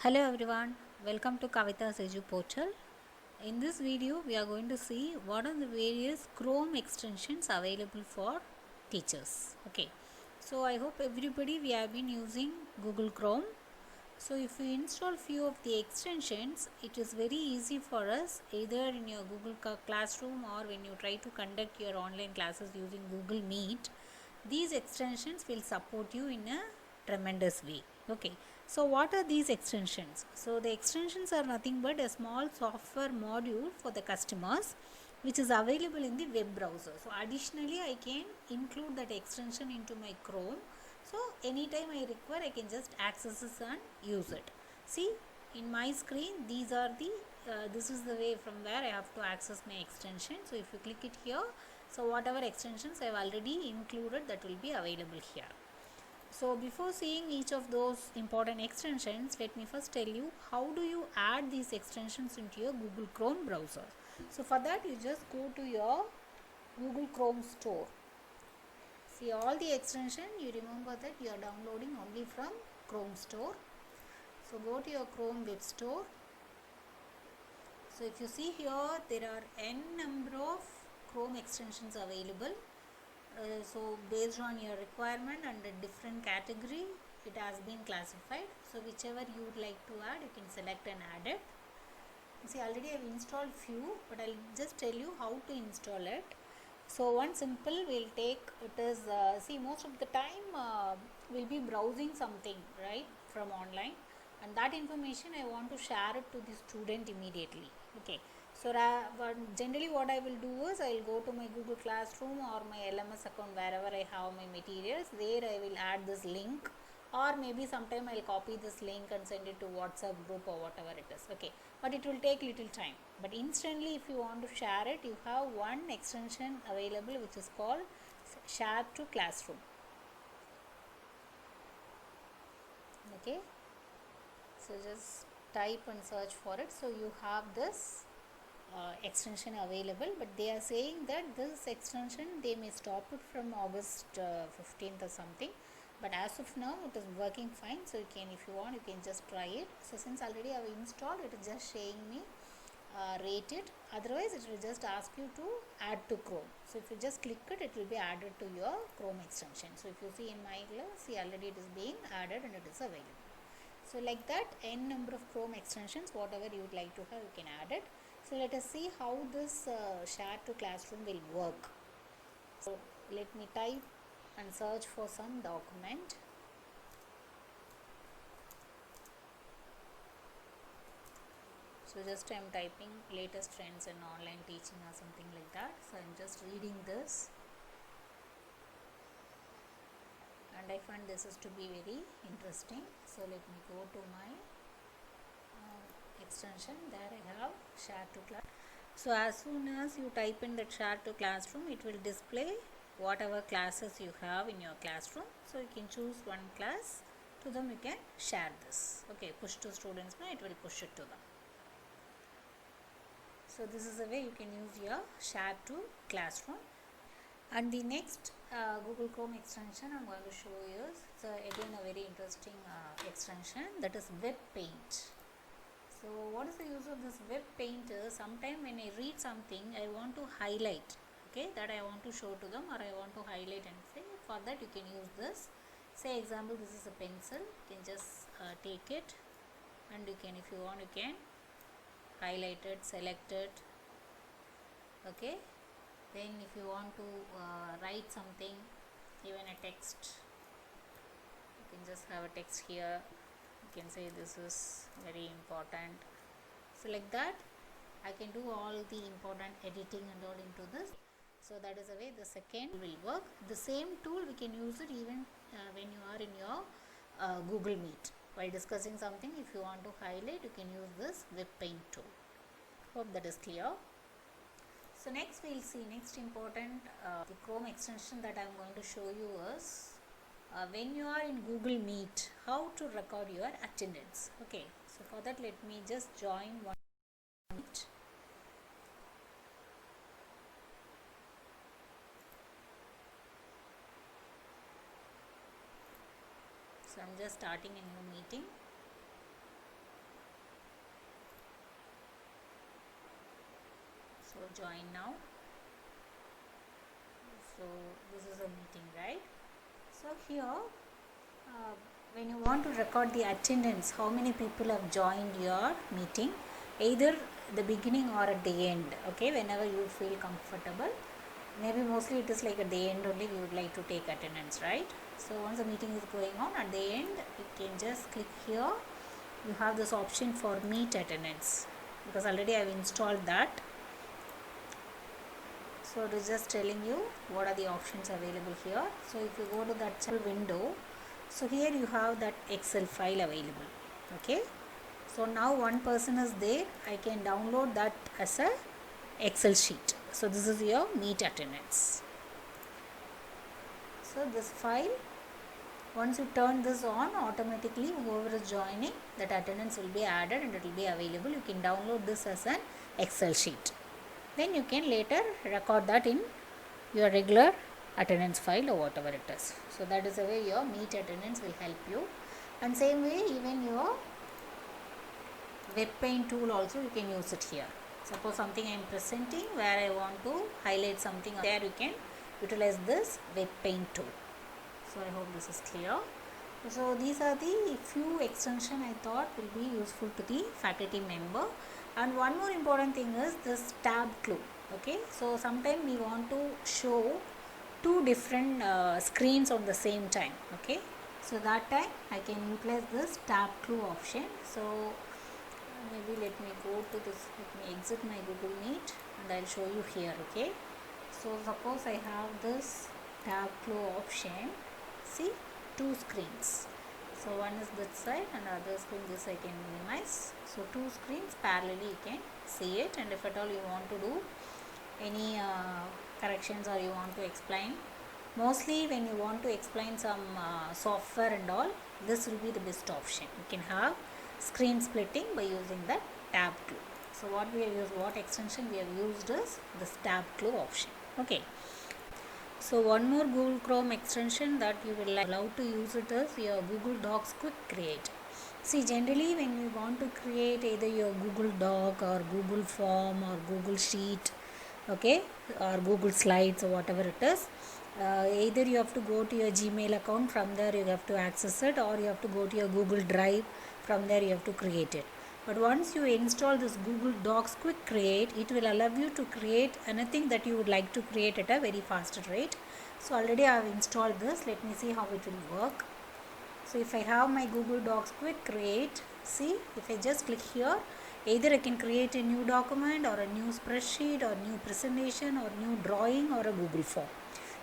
Hello everyone, welcome to Kavita's Edu Portal. In this video, we are going to see what are the various Chrome extensions available for teachers. Okay, so I hope everybody we have been using Google Chrome. So if you install few of the extensions, it is very easy for us either in your Google Classroom or when you try to conduct your online classes using Google Meet. These extensions will support you in a tremendous way. Okay, so what are these extensions? So the extensions are nothing but a small software module for the customers which is available in the web browser. So additionally I can include that extension into my Chrome. So anytime I require I can just access this and use it. See in my screen these are the this is the way from where I have to access my extension. So if you click it here, so whatever extensions I have already included that will be available here. So before seeing each of those important extensions, let me first tell you how do you add these extensions into your Google Chrome browser. So for that you just go to your Google Chrome store. See all the extension, you remember that you are downloading only from Chrome store. So go to your Chrome web store. So if you see here there are n number of Chrome extensions available. So based on your requirement and a different category it has been classified. So whichever you would like to add you can select and add it. See already I have installed few, but I will just tell you how to install it. So one simple will take it is see most of the time we'll be browsing something right from online, and that information I want to share it to the student immediately. Okay, so generally what I will do is I will go to my Google Classroom or my LMS account wherever I have my materials. There I will add this link, or maybe sometime I will copy this link and send it to WhatsApp group or whatever it is. Okay, but it will take little time. But instantly if you want to share it, you have one extension available which is called Share to Classroom. Okay, so just type and search for it. So you have this extension available, but they are saying that this extension they may stop it from August 15th or something, but as of now it is working fine. So you can, if you want, you can just try it. So since already I have installed, it is just saying me rate it, otherwise it will just ask you to add to Chrome. So if you just click it, it will be added to your Chrome extension. So if you see in my class, see already it is being added and it is available. So like that n number of Chrome extensions, whatever you would like to have, you can add it. So let us see how this Share to Classroom will work. So let me type and search for some document. So just I am typing latest trends in online teaching or something like that. So I am just reading this, and I find this is to be very interesting. So let me go to my extension. There I have Share to Class. So as soon as you type in that Share to Classroom, it will display whatever classes you have in your classroom. So you can choose one class, to them you can share this. Okay, push to students, it will push it to them. So this is the way you can use your Share to Classroom. And the next Google Chrome extension I am going to show you is again a very interesting extension, that is Web Paint. So what is the use of this Web Paint is, sometime when I read something I want to highlight, okay, that I want to show to them, or I want to highlight and say, for that you can use this. Say example, this is a pencil, you can just take it and you can, if you want, you can highlight it, select it. Okay, then if you want to write something, even a text, you can just have a text here, you can say this is very important. So like that I can do all the important editing and all into this. So that is the way the second will work. The same tool we can use it even when you are in your Google Meet. While discussing something, if you want to highlight, you can use this Web Paint tool. Hope that is clear. So next we will see, next important the Chrome extension that I am going to show you is when you are in Google Meet, how to record your attendance. Okay, so for that let me just join one Meet. So I am just starting a new meeting. join now. So this is a meeting, right? So here when you want to record the attendance, how many people have joined your meeting, either the beginning or at the end, okay, whenever you feel comfortable. Maybe mostly it is like at the end only we would like to take attendance, right? So once the meeting is going on, at the end you can just click here. You have this option for meet attendance, because already I have installed that. So it is just telling you what are the options available here. So if you go to that window, so here you have that Excel file available, okay. So now one person is there, I can download that as a Excel sheet. So this is your meet attendance. So this file, once you turn this on, automatically whoever is joining, that attendance will be added and it will be available. You can download this as an Excel sheet. Then you can later record that in your regular attendance file or whatever it is. So that is the way your meet attendance will help you. And same way, even your web paint tool also you can use it here. Suppose something I am presenting where I want to highlight something, there you can utilize this web paint tool. So I hope this is clear. So these are the few extensions I thought will be useful to the faculty member. And one more important thing is this tab clue, okay. So sometimes we want to show two different screens on the same time, okay. So that time I can utilize this tab clue option. So maybe let me go to this, let me exit my Google Meet and I'll show you here, okay. So suppose I have this tab clue option, see, two screens. So one is this side and other screen, this I can minimize. So two screens parallelly you can see it, and if at all you want to do any corrections or you want to explain, mostly when you want to explain some software and all, this will be the best option. You can have screen splitting by using the tab clue. So what we have used, what extension we have used is this tab clue option, okay. So one more Google Chrome extension that you will allow to use it is your Google Docs Quick Create. See, generally when you want to create either your Google Doc or Google Form or Google Sheet, okay, or Google Slides or whatever it is, either you have to go to your Gmail account, from there you have to access it, or you have to go to your Google Drive, from there you have to create it. But once you install this Google Docs Quick Create, it will allow you to create anything that you would like to create at a very faster rate. So already I have installed this. Let me see how it will work. So if I have my Google Docs Quick Create, see, if I just click here, either I can create a new document or a new spreadsheet or new presentation or new drawing or a Google form.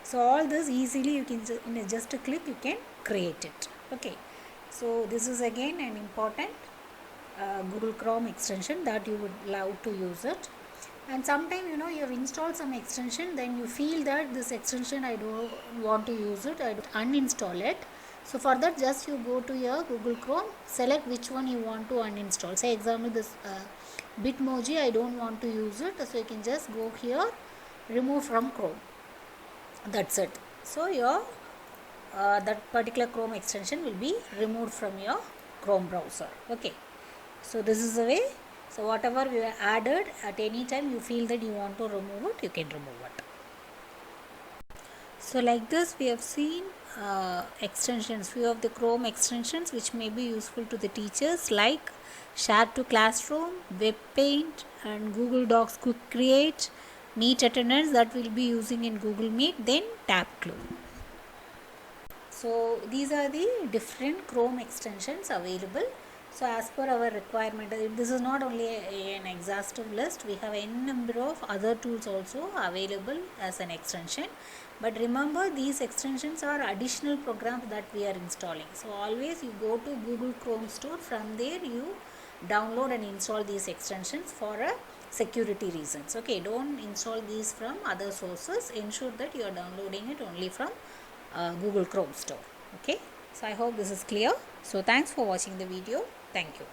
So all this easily you can, in just a click you can create it, okay. So this is again an important Google Chrome extension that you would love to use it. And sometimes you have installed some extension, then you feel that this extension I don't want to use it, I uninstall it. So for that, just you go to your Google Chrome, select which one you want to uninstall. Say example, this Bitmoji I don't want to use it, so you can just go here, remove from Chrome, that's it. So your that particular Chrome extension will be removed from your Chrome browser, okay. So this is the way. So whatever we have added, at any time you feel that you want to remove it, you can remove it. So like this we have seen extensions, few of the Chrome extensions which may be useful to the teachers, like Share to Classroom, Web Paint and Google Docs Quick Create, Meet Attendance that we'll be using in Google Meet, then Tab Clue. So these are the different Chrome extensions available. So as per our requirement, this is not only an exhaustive list, we have a number of other tools also available as an extension. But remember, these extensions are additional programs that we are installing. So always you go to Google Chrome Store, from there you download and install these extensions for a security reasons. Okay, don't install these from other sources. Ensure that you are downloading it only from Google Chrome Store. Okay, so I hope this is clear. So thanks for watching the video. Thank you.